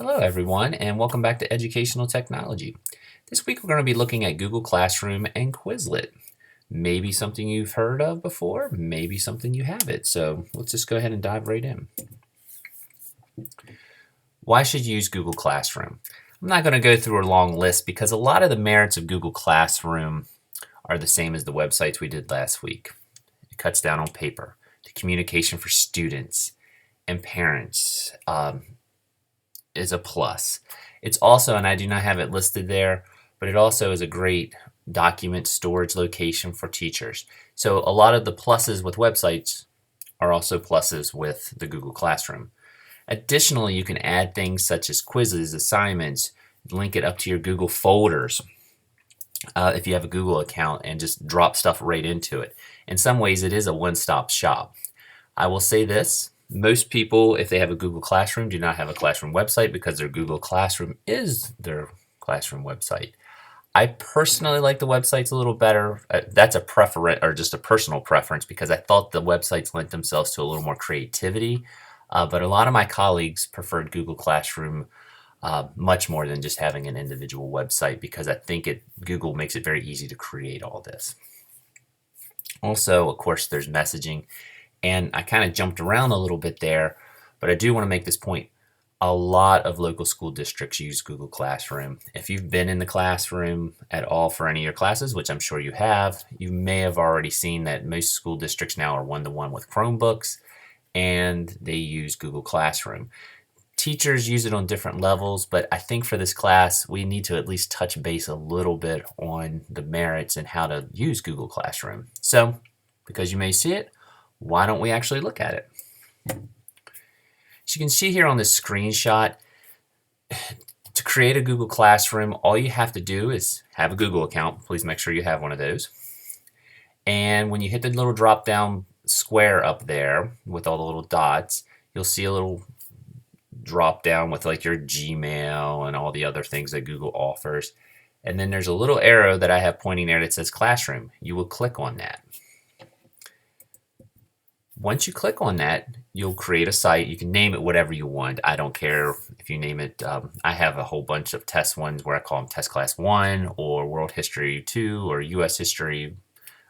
Hello everyone and welcome back to Educational Technology. This week we're going to be looking at Google Classroom and Quizlet. Maybe something you've heard of before, maybe something you haven't. So let's just go ahead and dive right in. Why should you use Google Classroom? I'm not going to go through a long list because a lot of the merits of Google Classroom are the same as the websites we did last week. It cuts down on paper, the communication for students and parents, is a plus. It's also, and I do not have it listed there, but it also is a great document storage location for teachers. So a lot of the pluses with websites are also pluses with the Google Classroom. Additionally, you can add things such as quizzes, assignments, link it up to your Google folders if you have a Google account, and just drop stuff right into it. In some ways, it is a one-stop shop. I will say this. Most people, if they have a Google Classroom, do not have a Classroom website because their Google Classroom is their Classroom website. I personally like the websites a little better. That's a preference or just a personal preference because I thought the websites lent themselves to a little more creativity. But a lot of my colleagues preferred Google Classroom much more than just having an individual website because I think Google makes it very easy to create all this. Also, of course, there's messaging. And I kind of jumped around a little bit there, but I do want to make this point. A lot of local school districts use Google Classroom. If you've been in the classroom at all for any of your classes, which I'm sure you have, you may have already seen that most school districts now are one-to-one with Chromebooks, and they use Google Classroom. Teachers use it on different levels, but I think for this class, we need to at least touch base a little bit on the merits and how to use Google Classroom. So, because you may see it, why don't we actually look at it? As you can see here on this screenshot, to create a Google Classroom, all you have to do is have a Google account. Please make sure you have one of those. And when you hit the little drop down square up there with all the little dots, you'll see a little drop down with like your Gmail and all the other things that Google offers. And then there's a little arrow that I have pointing there that says Classroom. You will click on that. Once you click on that, you'll create a site. You can name it whatever you want. I don't care if you name it. I have a whole bunch of test ones where I call them Test Class 1 or World History 2 or U.S. History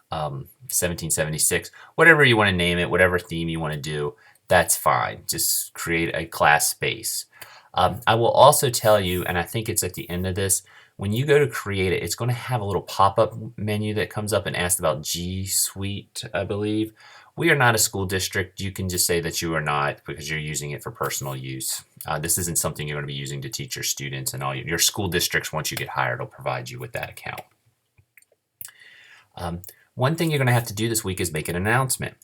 1776. Whatever you want to name it, whatever theme you want to do, that's fine. Just create a class space. I will also tell you, and I think it's at the end of this, when you go to create it, it's going to have a little pop-up menu that comes up and asks about G Suite, I believe. We are not a school district. You can just say that you are not because you're using it for personal use. This isn't something you're going to be using to teach your students and all your school districts. Once you get hired, will provide you with that account. One thing you're going to have to do this week is make an announcement.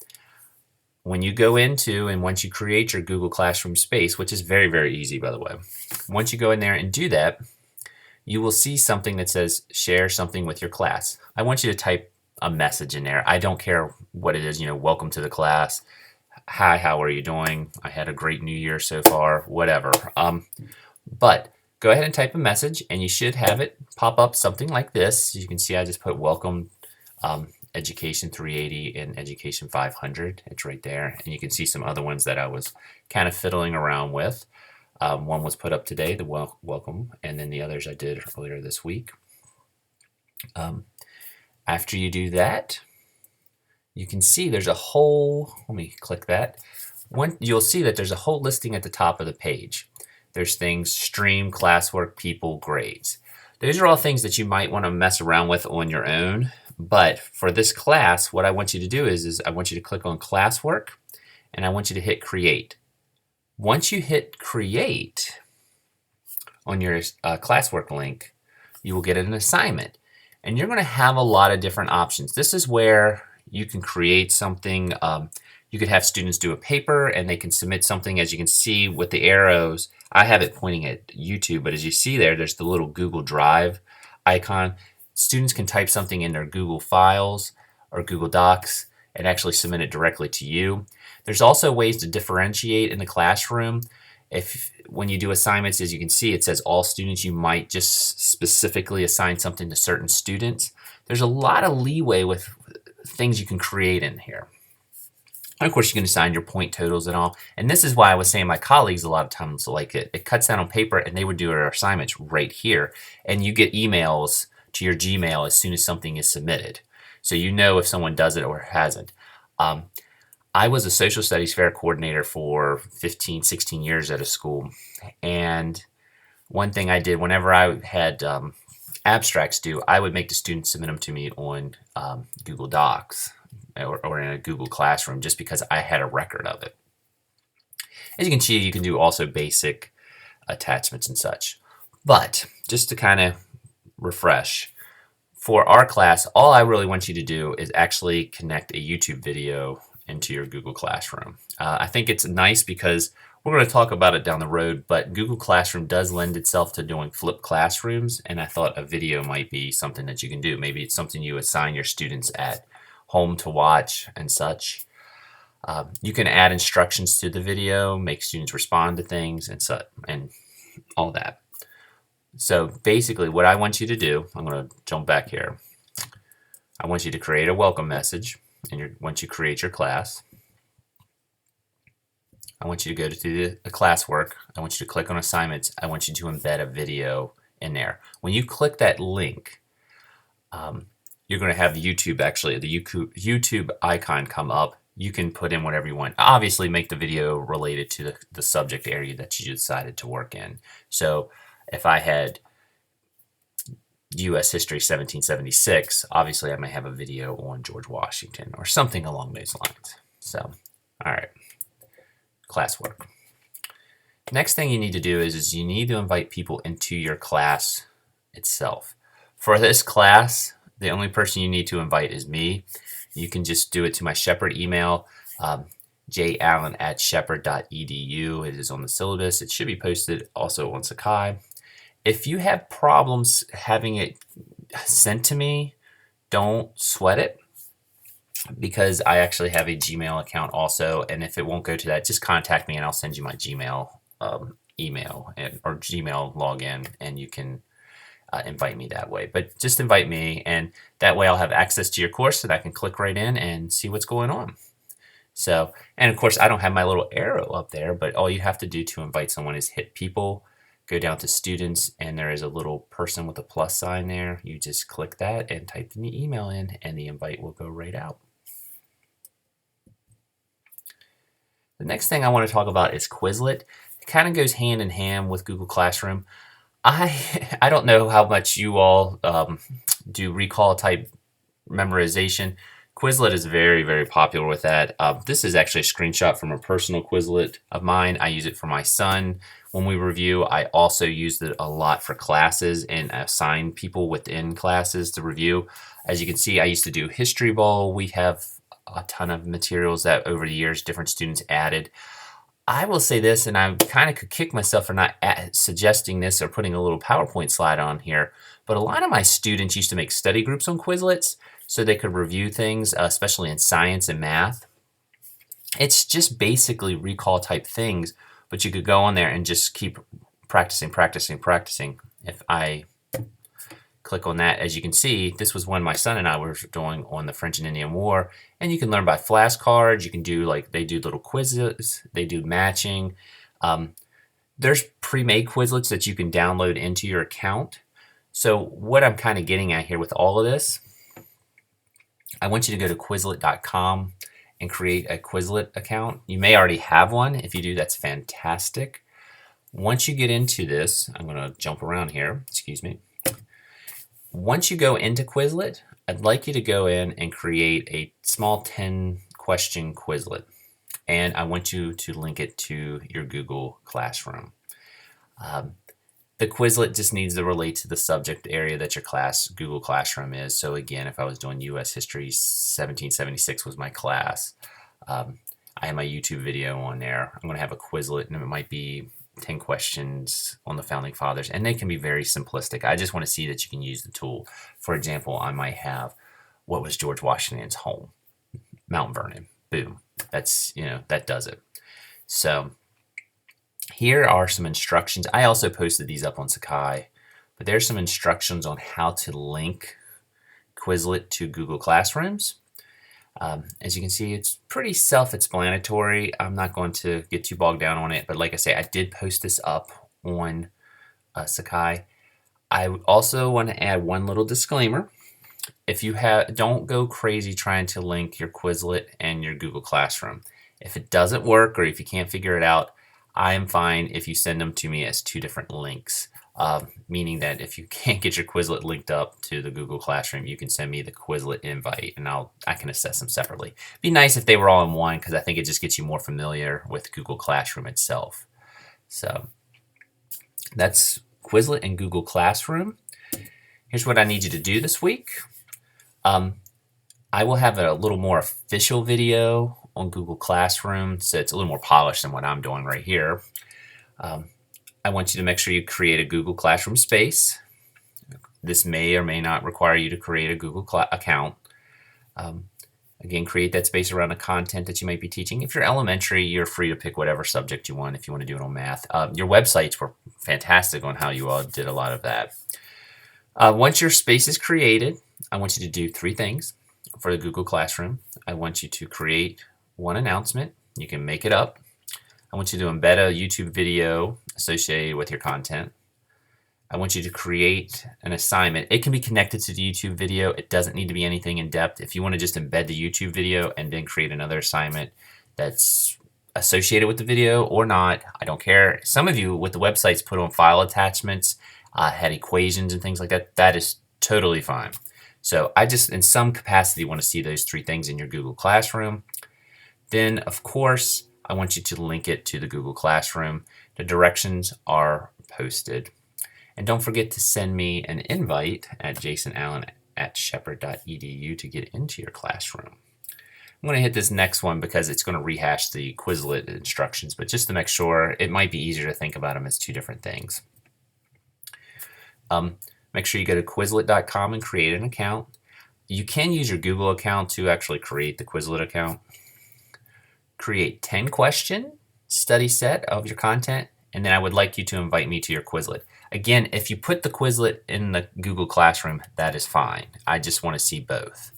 When you go into and once you create your Google Classroom space, which is very, very easy, by the way, once you go in there and do that, you will see something that says share something with your class. I want you to type a message in there. I don't care what it is, welcome to the class. Hi, how are you doing? I had a great new year so far, whatever. But go ahead and type a message and you should have it pop up something like this. You can see I just put welcome Education 380 and Education 500. It's right there. And you can see some other ones that I was kind of fiddling around with. One was put up today, the welcome, and then the others I did earlier this week. After you do that, you can see there's a whole, let me click that. You'll see that there's a whole listing at the top of the page. There's things, stream, classwork, people, grades. Those are all things that you might want to mess around with on your own. But for this class, what I want you to do is I want you to click on classwork and I want you to hit create. Once you hit create on your classwork link, you will get an assignment. And you're going to have a lot of different options. This is where you can create something. You could have students do a paper and they can submit something. As you can see with the arrows, I have it pointing at YouTube, but as you see there's the little Google Drive icon. Students can type something in their Google Files or Google Docs and actually submit it directly to you. There's also ways to differentiate in the classroom. When you do assignments, as you can see, it says all students. You might just specifically assign something to certain students. There's a lot of leeway with things you can create in here. And of course, you can assign your point totals and all. And this is why I was saying my colleagues a lot of times like it. It cuts down on paper, and they would do their assignments right here. And you get emails to your Gmail as soon as something is submitted. So you know if someone does it or hasn't. Um, I was a social studies fair coordinator for 15, 16 years at a school. And one thing I did whenever I had abstracts due, I would make the students submit them to me on Google Docs or in a Google Classroom just because I had a record of it. As you can see, you can do also basic attachments and such. But just to kind of refresh, for our class, all I really want you to do is actually connect a YouTube video into your Google Classroom. I think it's nice because we're going to talk about it down the road, but Google Classroom does lend itself to doing flipped classrooms, and I thought a video might be something that you can do. Maybe it's something you assign your students at home to watch and such. You can add instructions to the video, make students respond to things and such, and all that. So basically what I want you to do, I'm going to jump back here. I want you to create a welcome message, and once you create your class, I want you to go to the classwork. I want you to click on assignments. I want you to embed a video in there. When you click that link, you're going to have YouTube, actually, the YouTube icon come up. You can put in whatever you want. Obviously, make the video related to the subject area that you decided to work in. So if I had U.S. History 1776, obviously I may have a video on George Washington or something along those lines. So, all right, classwork. Next thing you need to do is you need to invite people into your class itself. For this class, the only person you need to invite is me. You can just do it to my Shepherd email, jallen@shepherd.edu. It is on the syllabus. It should be posted also on Sakai. If you have problems having it sent to me, don't sweat it, because I actually have a Gmail account also, and if it won't go to that, just contact me and I'll send you my Gmail email or Gmail login, and you can invite me that way. But just invite me, and that way I'll have access to your course and I can click right in and see what's going on. So, and of course I don't have my little arrow up there, but all you have to do to invite someone is hit people, go down to students, and there is a little person with a plus sign there. You just click that and type the email in, and the invite will go right out. The next thing I want to talk about is Quizlet. It kind of goes hand in hand with Google Classroom. I don't know how much you all do recall type memorization. Quizlet is very, very popular with that. This is actually a screenshot from a personal Quizlet of mine. I use it for my son when we review. I also used it a lot for classes and assign people within classes to review. As you can see, I used to do History Bowl. We have a ton of materials that over the years different students added. I will say this, and I kind of could kick myself for not suggesting this or putting a little PowerPoint slide on here, but a lot of my students used to make study groups on Quizlets so they could review things, especially in science and math. It's just basically recall type things, but you could go on there and just keep practicing. If I click on that, as you can see, this was one my son and I were doing on the French and Indian War, and you can learn by flashcards. You can do, like, they do little quizzes, they do matching. There's pre-made Quizlets that you can download into your account. So what I'm kind of getting at here with all of this, I want you to go to Quizlet.com and create a Quizlet account. You may already have one. If you do, that's fantastic. Once you get into this, I'm going to jump around here, excuse me. Once you go into Quizlet, I'd like you to go in and create a small 10-question Quizlet. And I want you to link it to your Google Classroom. The Quizlet just needs to relate to the subject area that your Google Classroom is. So again, if I was doing U.S. History 1776 was my class, I have my YouTube video on there. I'm going to have a Quizlet, and it might be 10 questions on the Founding Fathers, and they can be very simplistic. I just want to see that you can use the tool. For example, I might have, what was George Washington's home? Mount Vernon. Boom. That's, that does it. So here are some instructions. I also posted these up on Sakai, but there's some instructions on how to link Quizlet to Google Classrooms. As you can see, it's pretty self-explanatory. I'm not going to get too bogged down on it, but like I say, I did post this up on Sakai. I also want to add one little disclaimer. If you don't go crazy trying to link your Quizlet and your Google Classroom. If it doesn't work or if you can't figure it out, I am fine if you send them to me as two different links. Meaning that if you can't get your Quizlet linked up to the Google Classroom, you can send me the Quizlet invite and I can assess them separately. It'd be nice if they were all in one because I think it just gets you more familiar with Google Classroom itself. So that's Quizlet and Google Classroom. Here's what I need you to do this week. I will have a little more official video on Google Classroom, so it's a little more polished than what I'm doing right here. I want you to make sure you create a Google Classroom space. This may or may not require you to create a Google account. Again, create that space around the content that you might be teaching. If you're elementary, you're free to pick whatever subject you want if you want to do it on math. Your websites were fantastic on how you all did a lot of that. Once your space is created, I want you to do three things for the Google Classroom. I want you to create one announcement. You can make it up. I want you to embed a YouTube video associated with your content. I want you to create an assignment. It can be connected to the YouTube video. It doesn't need to be anything in depth. If you want to just embed the YouTube video and then create another assignment that's associated with the video or not, I don't care. Some of you with the websites put on file attachments, had equations and things like that. That is totally fine. So I just, in some capacity, want to see those three things in your Google Classroom. Then, of course, I want you to link it to the Google Classroom. The directions are posted. And don't forget to send me an invite at jasonallen@shepherd.edu to get into your classroom. I'm going to hit this next one because it's going to rehash the Quizlet instructions, but just to make sure, it might be easier to think about them as two different things. Make sure you go to Quizlet.com and create an account. You can use your Google account to actually create the Quizlet account. Create 10 question study set of your content, and then I would like you to invite me to your Quizlet. Again, if you put the Quizlet in the Google Classroom, that is fine. I just want to see both.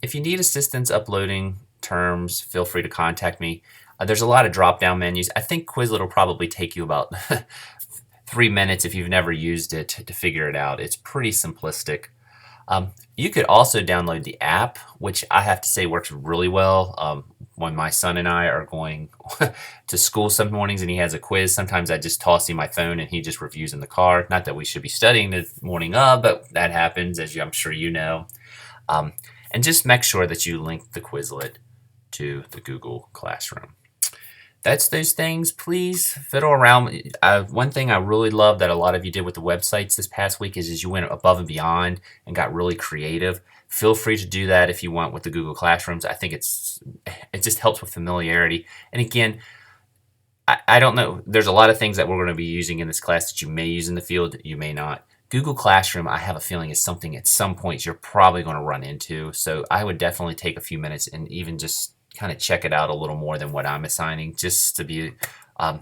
If you need assistance uploading terms, feel free to contact me. There's a lot of drop-down menus. I think Quizlet will probably take you about 3 minutes if you've never used it to figure it out. It's pretty simplistic. You could also download the app, which I have to say works really well. When my son and I are going to school some mornings and he has a quiz, sometimes I just toss him my phone and he just reviews in the car. Not that we should be studying the morning of, but that happens, as I'm sure you know. And just make sure that you link the Quizlet to the Google Classroom. That's those things. Please fiddle around. One thing I really love that a lot of you did with the websites this past week is you went above and beyond and got really creative. Feel free to do that if you want with the Google Classrooms. I think it just helps with familiarity. And again, I don't know. There's a lot of things that we're going to be using in this class that you may use in the field, you may not. Google Classroom, I have a feeling, is something at some point you're probably going to run into. So I would definitely take a few minutes and even just kind of check it out a little more than what I'm assigning, just to be a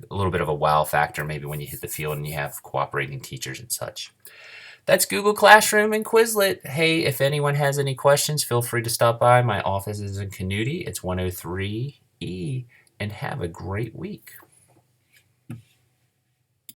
little bit of a wow factor maybe when you hit the field and you have cooperating teachers and such. That's Google Classroom and Quizlet. Hey, if anyone has any questions, feel free to stop by. My office is in Canute. It's 103E, and have a great week.